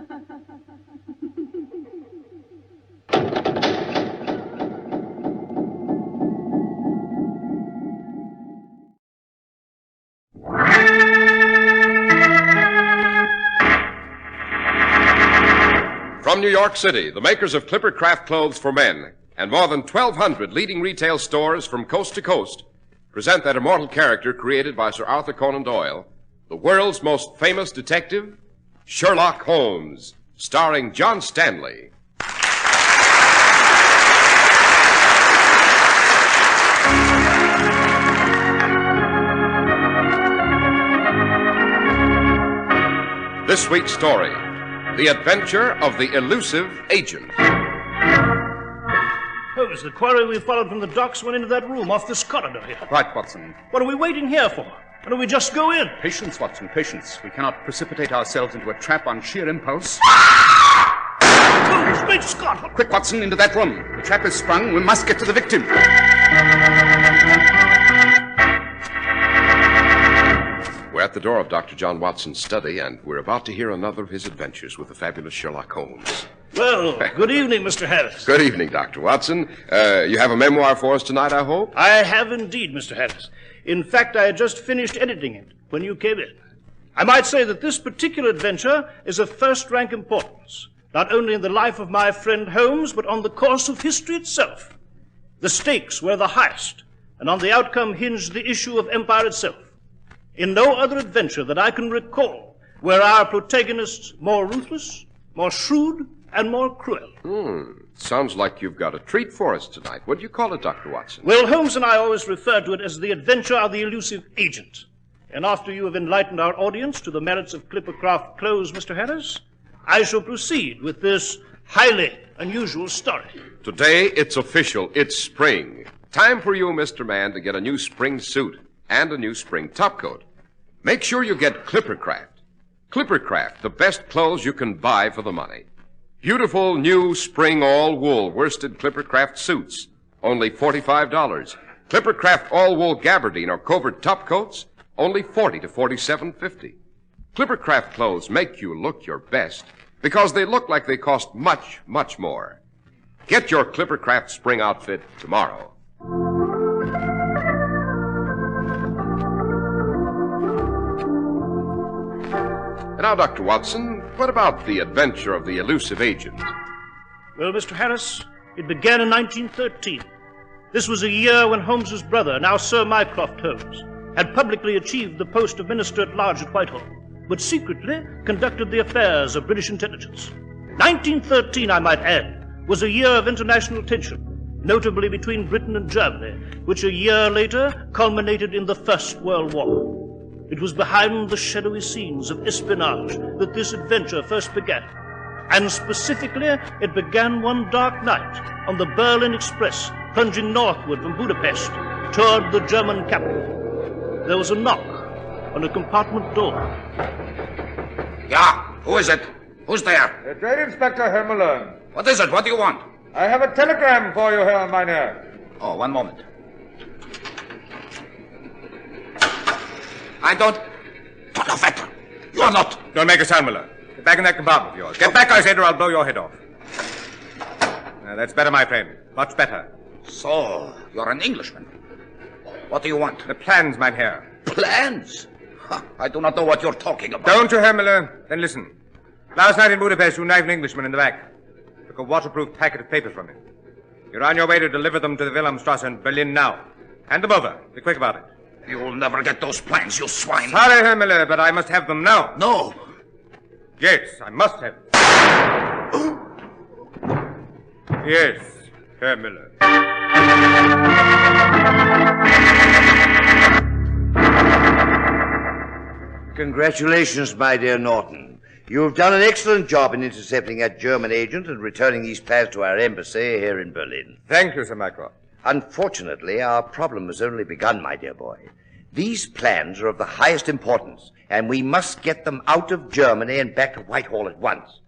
From New York City, the makers of Clipper Craft clothes for men and more than 1,200 leading retail stores from coast to coast present that immortal character created by Sir Arthur Conan Doyle, the world's most famous detective, Sherlock Holmes, starring John Stanley. This week's story, The Adventure of the Elusive Agent. Holmes, the quarry we followed from the docks went into that room off this corridor here. Right, Watson. What are we waiting here for? Why don't we just go in? Patience, Watson, patience. We cannot precipitate ourselves into a trap on sheer impulse. Holmes, great Scott! Quick, Watson, into that room. The trap is sprung. We must get to the victim. We're at the door of Dr. John Watson's study, and we're about to hear another of his adventures with the fabulous Sherlock Holmes. Well, good evening, Mr. Harris. Good evening, Dr. Watson. You have a memoir for us tonight, I hope? I have indeed, Mr. Harris. In fact, I had just finished editing it when you came in. I might say that this particular adventure is of first-rank importance, not only in the life of my friend Holmes, but on the course of history itself. The stakes were the highest, and on the outcome hinged the issue of empire itself. In no other adventure that I can recall were our protagonists more ruthless, more shrewd, and more cruel. Sounds like you've got a treat for us tonight. What do you call it, Dr. Watson? Well, Holmes and I always refer to it as the adventure of the elusive agent. And after you have enlightened our audience to the merits of Clippercraft clothes, Mr. Harris, I shall proceed with this highly unusual story. Today, it's official. It's spring. Time for you, Mr. Man, to get a new spring suit and a new spring topcoat. Make sure you get Clippercraft. Clippercraft, the best clothes you can buy for the money. Beautiful new spring all-wool worsted Clippercraft suits, only $45. Clippercraft all-wool gabardine or covert topcoats, only $40 to $47.50. Clippercraft clothes make you look your best because they look like they cost much, much more. Get your Clippercraft spring outfit tomorrow. Now, Dr. Watson, what about the adventure of the elusive agent? Well, Mr. Harris, it began in 1913. This was a year when Holmes's brother, now Sir Mycroft Holmes, had publicly achieved the post of Minister at Large at Whitehall, but secretly conducted the affairs of British intelligence. 1913, I might add, was a year of international tension, notably between Britain and Germany, which a year later culminated in the First World War. It was behind the shadowy scenes of espionage that this adventure first began. And specifically, it began one dark night on the Berlin Express, plunging northward from Budapest toward the German capital. There was a knock on a compartment door. Yeah, who is it? Who's there? Trade Inspector Hermelin. What is it? What do you want? I have a telegram for you, Herr Meine. Oh, one moment. I don't... Dr. Vetter, you are not... Don't make a sound, Miller. Get back in that compartment of yours. Get back, I said, or I'll blow your head off. That's better, my friend. Much better. So, you're an Englishman. What do you want? The plans, mein Herr. Plans? Huh, I do not know what you're talking about. Don't you, Herr Miller? Then listen. Last night in Budapest, you knifed an Englishman in the back. Took a waterproof packet of papers from him. You're on your way to deliver them to the Wilhelmstrasse in Berlin now. Hand them over. Be quick about it. You'll never get those plans, you swine. Sorry, Herr Miller, but I must have them now. No. Yes, I must have them. Yes, Herr Miller. Congratulations, my dear Norton. You've done an excellent job in intercepting that German agent and returning these plans to our embassy here in Berlin. Thank you, Sir Mycroft. Unfortunately, our problem has only begun, my dear boy. These plans are of the highest importance, and we must get them out of Germany and back to Whitehall at once.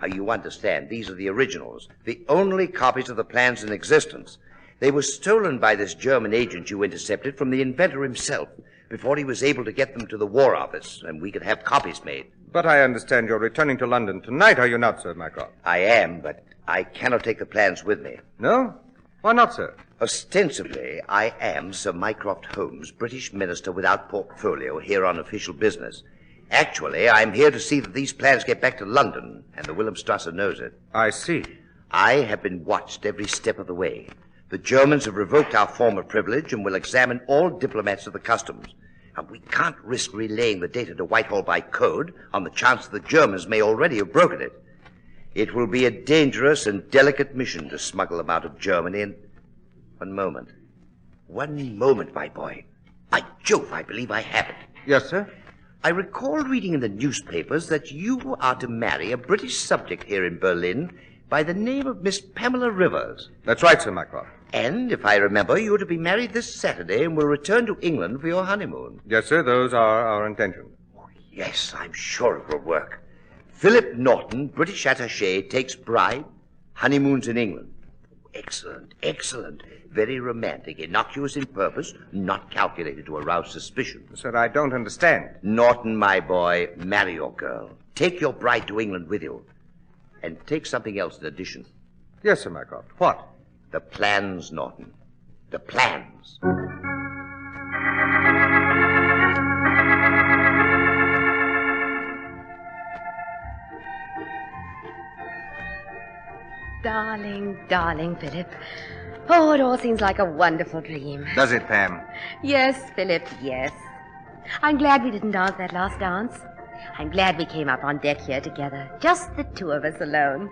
Now, you understand, these are the originals, the only copies of the plans in existence. They were stolen by this German agent you intercepted from the inventor himself, before he was able to get them to the War Office, and we could have copies made. But I understand you're returning to London tonight, are you not, Sir Mycroft? I am, but I cannot take the plans with me. No? Why not, sir? Ostensibly, I am Sir Mycroft Holmes, British minister without portfolio, here on official business. Actually, I'm here to see that these plans get back to London, and the Wilhelmstrasse knows it. I see. I have been watched every step of the way. The Germans have revoked our former privilege and will examine all diplomats of the customs. And we can't risk relaying the data to Whitehall by code on the chance that the Germans may already have broken it. It will be a dangerous and delicate mission to smuggle them out of Germany and... One moment, my boy. By Jove, I believe I have it. Yes, sir? I recall reading in the newspapers that you are to marry a British subject here in Berlin by the name of Miss Pamela Rivers. That's right, Sir Mycroft. And, if I remember, you are to be married this Saturday and will return to England for your honeymoon. Yes, sir, those are our intentions. Oh, yes, I'm sure it will work. Philip Norton, British attaché, takes bride, honeymoons in England. Excellent, excellent. Very romantic, innocuous in purpose, not calculated to arouse suspicion. Sir, I don't understand. Norton, my boy, marry your girl. Take your bride to England with you. And take something else in addition. Yes, Sir Mycroft. What? The plans, Norton. The plans. Darling, darling Philip. Oh, it all seems like a wonderful dream. Does it, Pam? Yes, Philip, yes. I'm glad we didn't dance that last dance. I'm glad we came up on deck here together, just the two of us alone.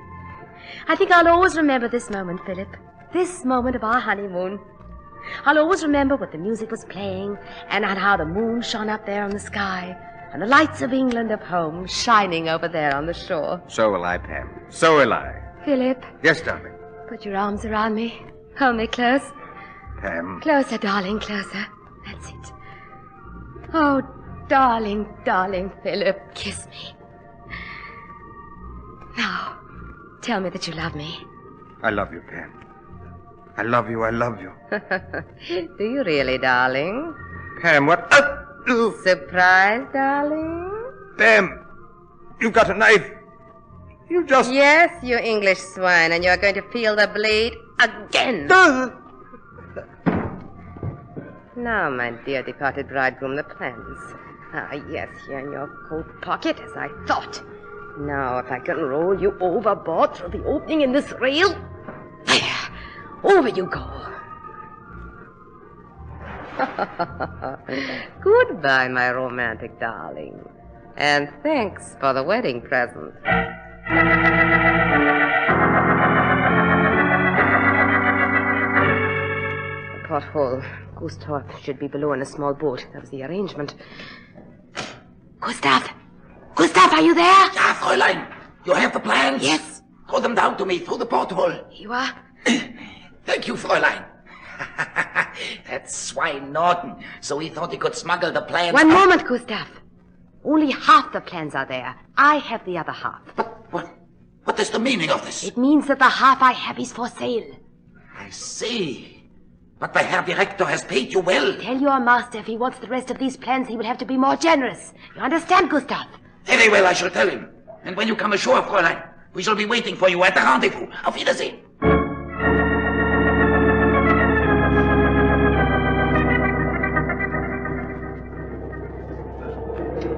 I think I'll always remember this moment, Philip. This moment of our honeymoon. I'll always remember what the music was playing and how the moon shone up there on the sky and the lights of England of home shining over there on the shore. So will I, Pam. So will I. Philip. Yes, darling. Put your arms around me. Hold me close. Pam. Closer, darling, closer. That's it. Oh, darling, darling Philip, kiss me. Now, tell me that you love me. I love you, Pam. I love you, I love you. Do you really, darling? Pam, what? Surprise, darling? Pam, you've got a knife. You just... Yes, you English swine, and you're going to feel the blade again. Now, my dear departed bridegroom, the plans. Ah, yes, here in your coat pocket, as I thought. Now, if I can roll you overboard through the opening in this rail. There, over you go. Goodbye, my romantic darling. And thanks for the wedding present. The porthole. Gustav should be below in a small boat. That was the arrangement. Gustav! Gustav, are you there? Ja, Fräulein. You have the plans? Yes. Throw them down to me through the porthole. You are? Thank you, Fräulein. That swine Norton. So he thought he could smuggle the plans... One moment, Gustav. Only half the plans are there. I have the other half. But what is the meaning of this? It means that the half I have is for sale. I see. But the Herr Director has paid you well. Tell your master if he wants the rest of these plans, he will have to be more generous. You understand, Gustav? Very well, I shall tell him. And when you come ashore, Fräulein, we shall be waiting for you at the rendezvous. Auf Wiedersehen.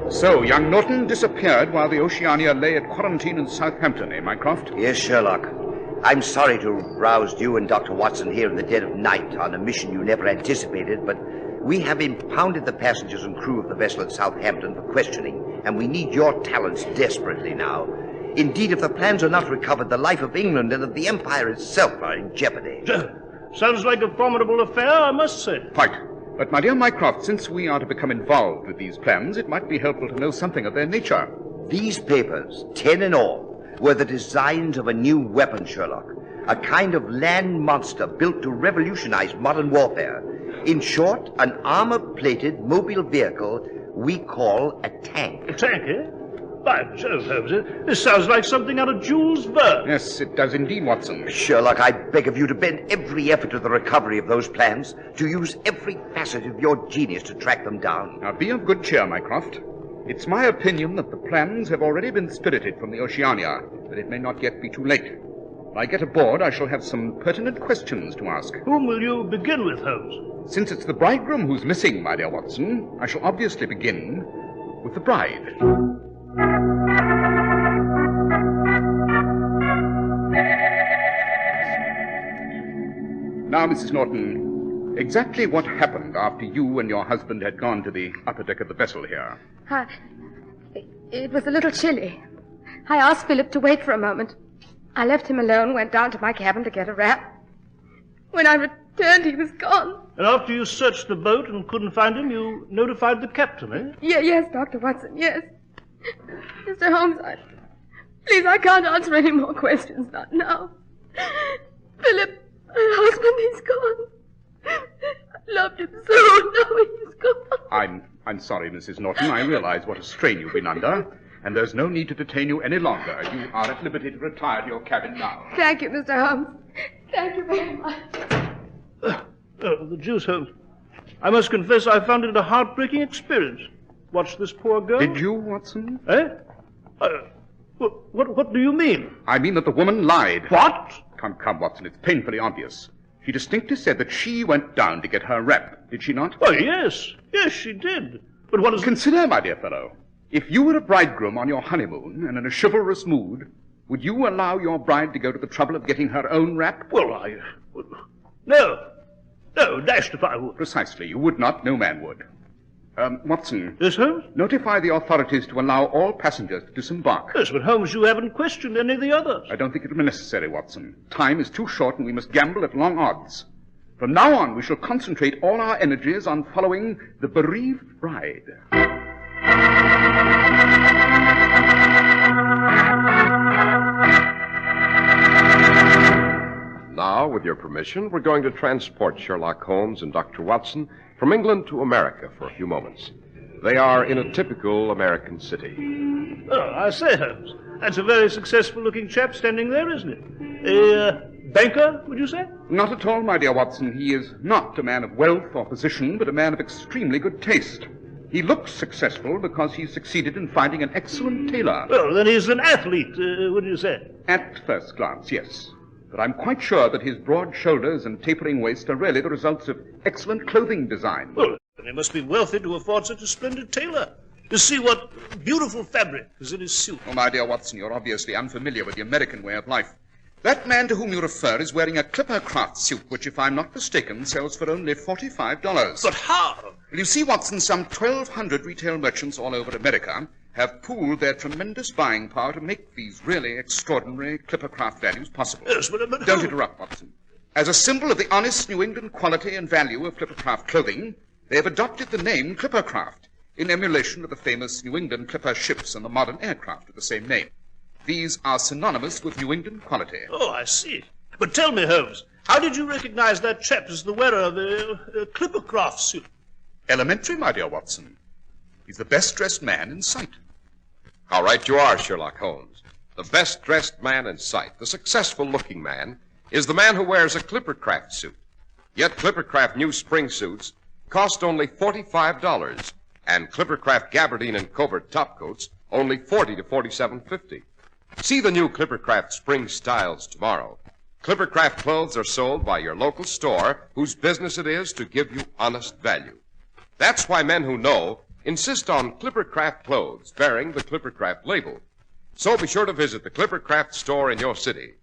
So, young Norton disappeared while the Oceania lay at quarantine in Southampton, eh, Mycroft? Yes, Sherlock. I'm sorry to rouse you and Dr. Watson here in the dead of night on a mission you never anticipated, but we have impounded the passengers and crew of the vessel at Southampton for questioning, and we need your talents desperately now. Indeed, if the plans are not recovered, the life of England and of the Empire itself are in jeopardy. Sounds like a formidable affair, I must say. Quite. But, my dear Mycroft, since we are to become involved with these plans, it might be helpful to know something of their nature. These papers, 10 in all, were the designs of a new weapon, Sherlock. A kind of land monster built to revolutionize modern warfare. In short, an armor-plated mobile vehicle we call a tank. A tank, eh? By Jove, Holmes, this sounds like something out of Jules Verne. Yes, it does indeed, Watson. Sherlock, I beg of you to bend every effort to the recovery of those plans, to use every facet of your genius to track them down. Now, be of good cheer, Mycroft. It's my opinion that the plans have already been spirited from the Oceania, but it may not yet be too late. When I get aboard, I shall have some pertinent questions to ask. Whom will you begin with, Holmes? Since it's the bridegroom who's missing, my dear Watson, I shall obviously begin with the bride. Now, Mrs. Norton, exactly what happened after you and your husband had gone to the upper deck of the vessel here? It was a little chilly. I asked Philip to wait for a moment. I left him alone, went down to my cabin to get a wrap. When I returned, he was gone. And after you searched the boat and couldn't find him, you notified the captain, eh? Yes, Dr. Watson, yes. Mr. Holmes, please, I can't answer any more questions, not now. Philip, my husband, he's gone. I loved him so, now he's gone. I'm sorry, Mrs. Norton. I realize what a strain you've been under, and there's no need to detain you any longer. You are at liberty to retire to your cabin now. Thank you, Mr. Holmes. Thank you very much. The deuce, Holmes. I must confess I found it a heartbreaking experience. Watch this poor girl. Did you, Watson? Eh? What do you mean? I mean that the woman lied. What? Come, Watson. It's painfully obvious. She distinctly said that she went down to get her wrap. Did she not? Oh, yes. Yes, she did. But what is... Consider, my dear fellow, if you were a bridegroom on your honeymoon and in a chivalrous mood, would you allow your bride to go to the trouble of getting her own wrap? Well, No. No, dashed if I would. Precisely. You would not. No man would. Watson. Yes, Holmes? Notify the authorities to allow all passengers to disembark. Yes, but Holmes, you haven't questioned any of the others. I don't think it will be necessary, Watson. Time is too short and we must gamble at long odds. From now on, we shall concentrate all our energies on following the bereaved bride. Now, with your permission, we're going to transport Sherlock Holmes and Dr. Watson from England to America for a few moments. They are in a typical American city. Oh, I say, Holmes, that's a very successful-looking chap standing there, isn't it? A banker, would you say? Not at all, my dear Watson. He is not a man of wealth or position, but a man of extremely good taste. He looks successful because he succeeded in finding an excellent tailor. Well, then he's an athlete, wouldn't you say? At first glance, yes. But I'm quite sure that his broad shoulders and tapering waist are really the results of excellent clothing design. Well, then he must be wealthy to afford such a splendid tailor. To see what beautiful fabric is in his suit. Oh, my dear Watson, you're obviously unfamiliar with the American way of life. That man to whom you refer is wearing a Clippercraft suit, which, if I'm not mistaken, sells for only $45. But how? Well, you see, Watson, some 1,200 retail merchants all over America have pooled their tremendous buying power to make these really extraordinary Clippercraft values possible. Yes, but Don't interrupt, Watson. As a symbol of the honest New England quality and value of Clippercraft clothing, they have adopted the name Clippercraft in emulation of the famous New England Clipper ships and the modern aircraft of the same name. These are synonymous with New England quality. Oh, I see. But tell me, Holmes, how did you recognize that chap as the wearer of the Clippercraft suit? Elementary, my dear Watson. He's the best-dressed man in sight. How right you are, Sherlock Holmes. The best-dressed man in sight, the successful-looking man, is the man who wears a Clippercraft suit. Yet Clippercraft new spring suits cost only $45, and Clippercraft gabardine and covert topcoats only $40 to $47.50. See the new Clippercraft spring styles tomorrow. Clippercraft clothes are sold by your local store whose business it is to give you honest value. That's why men who know insist on Clippercraft clothes bearing the Clippercraft label. So be sure to visit the Clippercraft store in your city.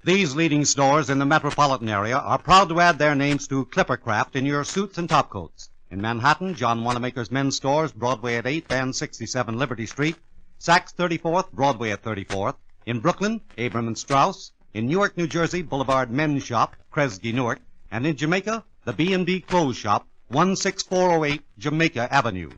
These leading stores in the metropolitan area are proud to add their names to Clippercraft in your suits and topcoats. In Manhattan, John Wanamaker's men's stores, Broadway at 8th and 67 Liberty Street. Saks 34th, Broadway at 34th. In Brooklyn, Abram and Strauss. In Newark, New Jersey, Boulevard Men's Shop, Kresge, Newark. And in Jamaica, the B&B Clothes Shop, 16408 Jamaica Avenue.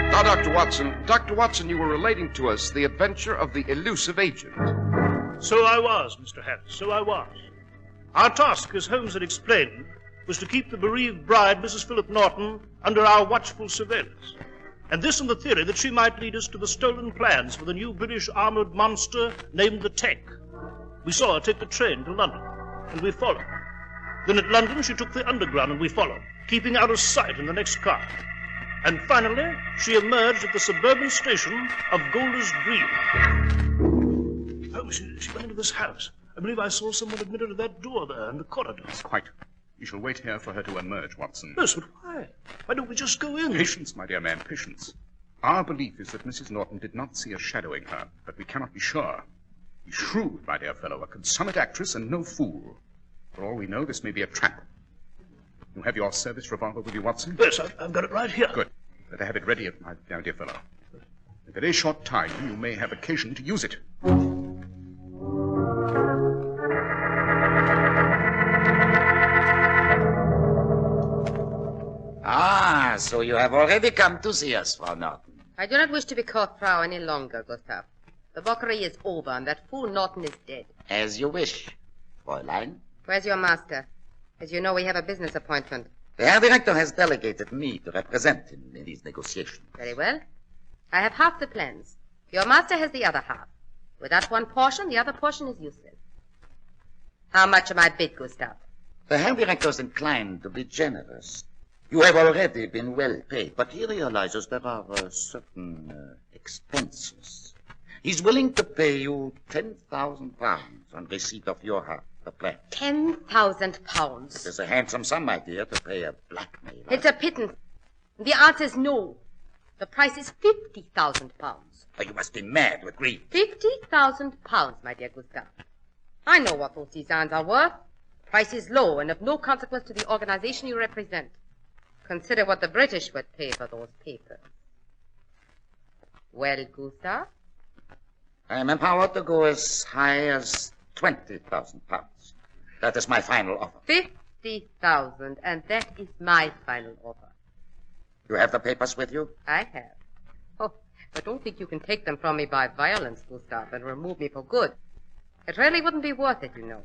Now, Dr. Watson, you were relating to us the adventure of the elusive agent. So I was, Mr. Harris, so I was. Our task, as Holmes had explained, was to keep the bereaved bride, Mrs. Philip Norton, under our watchful surveillance. And this on the theory that she might lead us to the stolen plans for the new British armoured monster named the Tech. We saw her take the train to London, and we followed. Then at London she took the underground, and we followed, keeping out of sight in the next car. And finally, she emerged at the suburban station of Golders Green. Oh, she went into this house. I believe I saw someone admitted to that door there in the corridor. Yes, quite. We shall wait here for her to emerge, Watson. Yes, but why? Why don't we just go in? Patience, my dear man, patience. Our belief is that Mrs. Norton did not see us shadowing her, but we cannot be sure. He's shrewd, my dear fellow, a consummate actress and no fool. For all we know, this may be a trap. You have your service revolver with you, Watson? Yes, I've got it right here. Good. Better have it ready, my dear fellow. In a very short time, you may have occasion to use it. Ah, so you have already come to see us, Frau Norton. I do not wish to be caught, Frau, any longer, Gustav. The mockery is over, and that fool Norton is dead. As you wish, Fräulein. Where's your master? As you know, we have a business appointment. The Herr Director has delegated me to represent him in these negotiations. Very well. I have half the plans. Your master has the other half. Without one portion, the other portion is useless. How much am I bid, Gustav? The Herr Director is inclined to be generous. You have already been well paid, but he realizes there are certain expenses. He's willing to pay you £10,000 on receipt of your half the plan. £10,000. It is a handsome sum, my dear, to pay a blackmailer. It's a pittance. The answer is no. The price is £50,000. Oh, you must be mad with greed. £50,000, my dear Gustav. I know what those designs are worth. Price is low and of no consequence to the organization you represent. Consider what the British would pay for those papers. Well, Gustav? I am empowered to go as high as £20,000. That is my final offer. 50,000, and that is my final offer. You have the papers with you? I have. Oh, but don't think you can take them from me by violence, Gustav, and remove me for good. It really wouldn't be worth it, you know.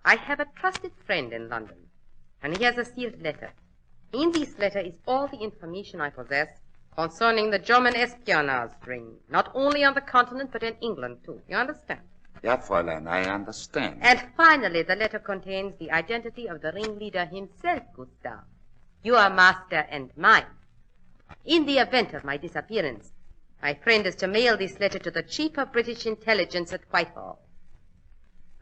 I have a trusted friend in London, and he has a sealed letter. In this letter is all the information I possess concerning the German espionage ring, not only on the continent, but in England, too. You understand? Yeah, Fräulein, I understand. And finally, the letter contains the identity of the ringleader himself, Gustav, your master and mine. In the event of my disappearance, my friend is to mail this letter to the Chief of British Intelligence at Whitehall.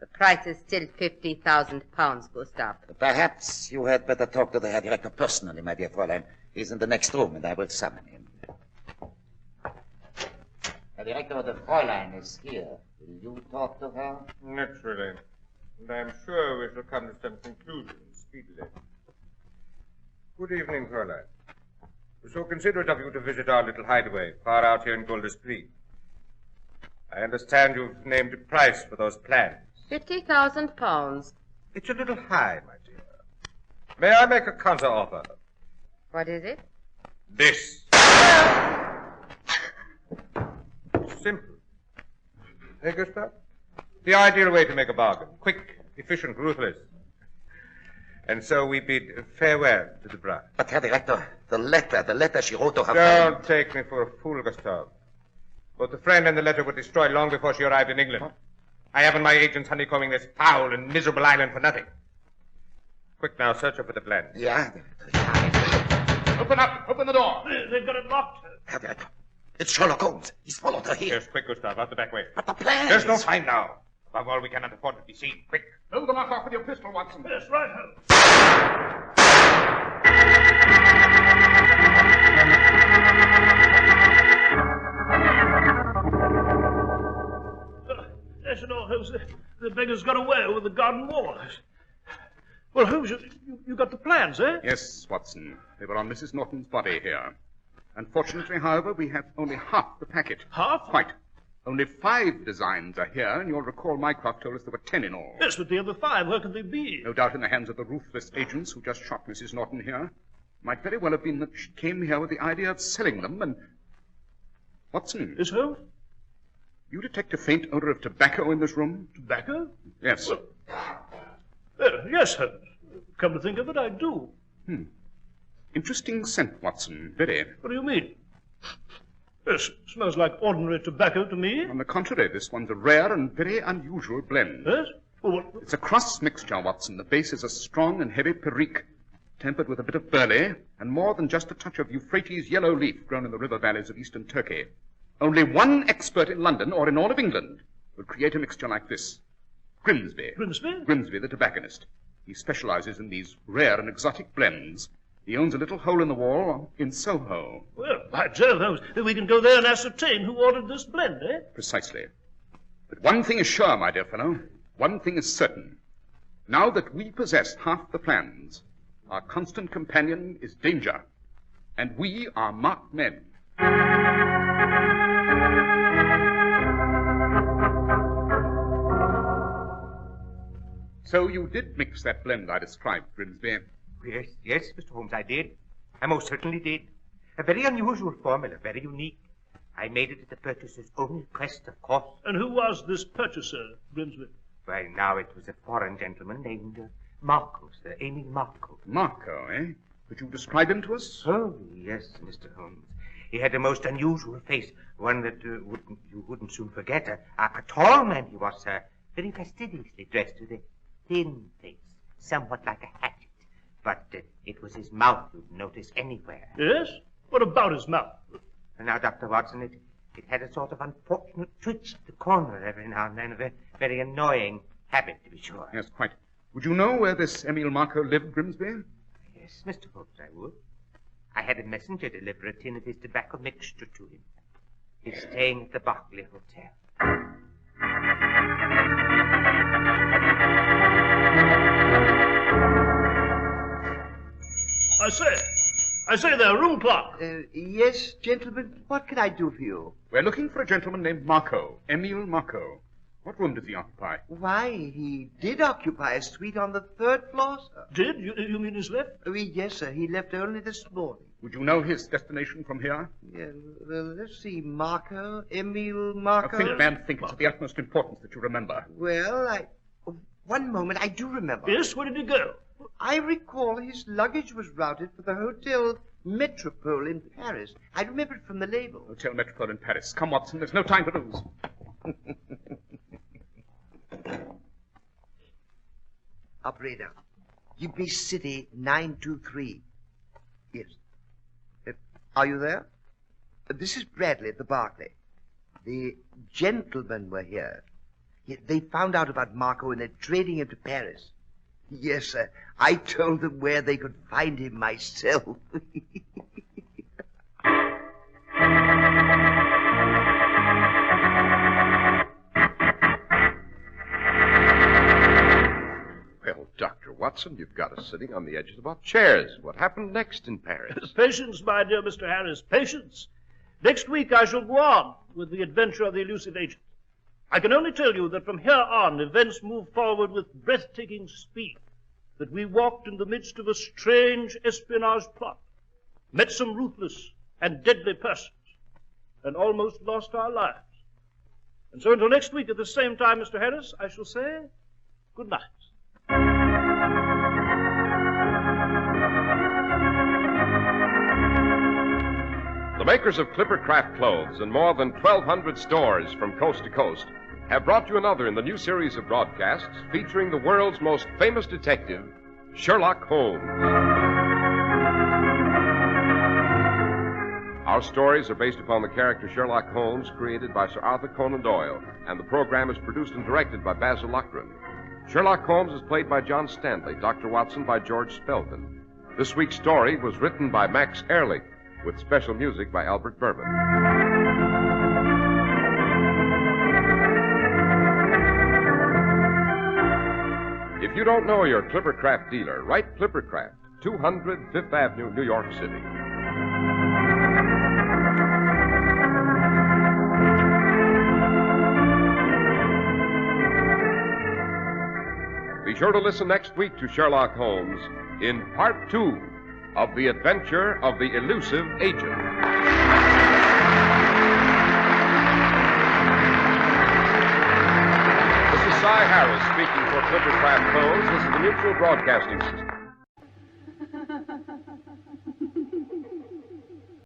The price is still £50,000, Gustav. Perhaps you had better talk to the Herr Director personally, my dear Fräulein. He's in the next room, and I will summon him. Herr Director, the Fräulein is here. Will you talk to her? Naturally. And I'm sure we shall come to some conclusion speedily. Good evening, Fräulein. It was so considerate of you to visit our little hideaway far out here in Golders Green. I understand you've named a price for those plans. £50,000. It's a little high, my dear. May I make a counter-offer? What is it? This. Simple. Hey, Gustav? The ideal way to make a bargain. Quick, efficient, ruthless. And so we bid farewell to the bride. But, Herr Director, the letter she wrote to her friend. Don't take me for a fool, Gustav. Both the friend and the letter were destroyed long before she arrived in England. What? I haven't my agents honeycombing this foul and miserable island for nothing. Quick now, search her for the plan. Yeah. Open up! Open the door! They've got it locked. Herr Director, it's Sherlock Holmes. He's followed her here. Yes, quick, Gustav, out the back way. But the plan There's no time now. Above all, we cannot afford to be seen. Quick. Hold the lock off with your pistol, Watson. Yes, right, Holmes. Yes, no, Holmes, the beggar's got away with the garden wall. Well, Holmes, you got the plans, eh? Yes, Watson. They were on Mrs. Norton's body here. Unfortunately, however, we have only half the packet. Half? Quite. Only 5 designs are here, and you'll recall Mycroft told us there were 10 in all. Yes, but the other 5, where could they be? No doubt in the hands of the ruthless agents who just shot Mrs. Norton here. Might very well have been that she came here with the idea of selling them, and... Watson. Yes, Holmes? You detect a faint odor of tobacco in this room? Tobacco? Yes. Well, Yes, Holmes. Come to think of it, I do. Interesting scent, Watson. Very. What do you mean? Yes, smells like ordinary tobacco to me. On the contrary, this one's a rare and very unusual blend. Yes? Well, what? It's a cross mixture, Watson. The base is a strong and heavy Perique, tempered with a bit of burley, and more than just a touch of Euphrates yellow leaf grown in the river valleys of eastern Turkey. Only one expert in London, or in all of England, would create a mixture like this. Grimsby. Grimsby? Grimsby, the tobacconist. He specializes in these rare and exotic blends. He owns a little hole in the wall in Soho. Well, by Jove, Holmes, we can go there and ascertain who ordered this blend, eh? Precisely. But one thing is sure, my dear fellow. One thing is certain. Now that we possess half the plans, our constant companion is danger. And we are marked men. So you did mix that blend I described, Grimsby. Yes, Mr. Holmes, I did. I most certainly did. A very unusual formula, very unique. I made it at the purchaser's own request, of course. And who was this purchaser, Grimsby? Well, now, it was a foreign gentleman named Marco, Sir Emil Marco. Marco, eh? Could you describe him to us? Oh, yes, Mr. Holmes. He had a most unusual face, one that you wouldn't soon forget. A tall man he was, sir, very fastidiously dressed with a thin face, somewhat like a hatchet. But it was his mouth you'd notice anywhere. Yes? What about his mouth? And now, Dr. Watson, it had a sort of unfortunate twitch at the corner every now and then, a very annoying habit, to be sure. Yes, quite. Would you know where this Emil Marco lived, Grimsby? Yes, Mr. Holmes, I would. I had a messenger deliver a tin of his tobacco mixture to him. He's staying at the Berkeley Hotel. I say there, room clerk. Yes, gentlemen, what can I do for you? We're looking for a gentleman named Marco, Emil Marco. What room does he occupy? Why, he did occupy a suite on the 3rd floor, sir. Did? You mean he's left? Yes, sir. He left only this morning. Would you know his destination from here? Yeah, well, let's see. Marco, Emil Marco. Think, man, think. It's of the utmost importance that you remember. Well, one moment, I do remember. Yes, where did he go? I recall his luggage was routed for the Hotel Metropole in Paris. I remember it from the label. Hotel Metropole in Paris. Come, Watson, there's no time to lose. Operator, give me City 923. Yes. Are you there? This is Bradley at the Berkeley. The gentlemen were here. They found out about Marco and they're trading him to Paris. Yes, sir. I told them where they could find him myself. Well, Dr. Watson, you've got us sitting on the edges of our chairs. What happened next in Paris? Patience, my dear Mr. Harris, patience. Next week I shall go on with the adventure of the elusive agent. I can only tell you that from here on events move forward with breathtaking speed, that we walked in the midst of a strange espionage plot, met some ruthless and deadly persons, and almost lost our lives. And so until next week at the same time, Mr. Harris, I shall say good night. The makers of Clippercraft clothes and more than 1,200 stores from coast to coast have brought you another in the new series of broadcasts featuring the world's most famous detective, Sherlock Holmes. Our stories are based upon the character Sherlock Holmes, created by Sir Arthur Conan Doyle, and the program is produced and directed by Basil Loughrane. Sherlock Holmes is played by John Stanley, Dr. Watson by George Spelton. This week's story was written by Max Ehrlich, with special music by Albert Bourbon. If you don't know your Clippercraft dealer, write Clippercraft, 200 Fifth Avenue, New York City. Be sure to listen next week to Sherlock Holmes in Part 2 of The Adventure of the Elusive Agent. This is Cy Harris speaking for Clippercraft clothes, this is the Mutual Broadcasting System.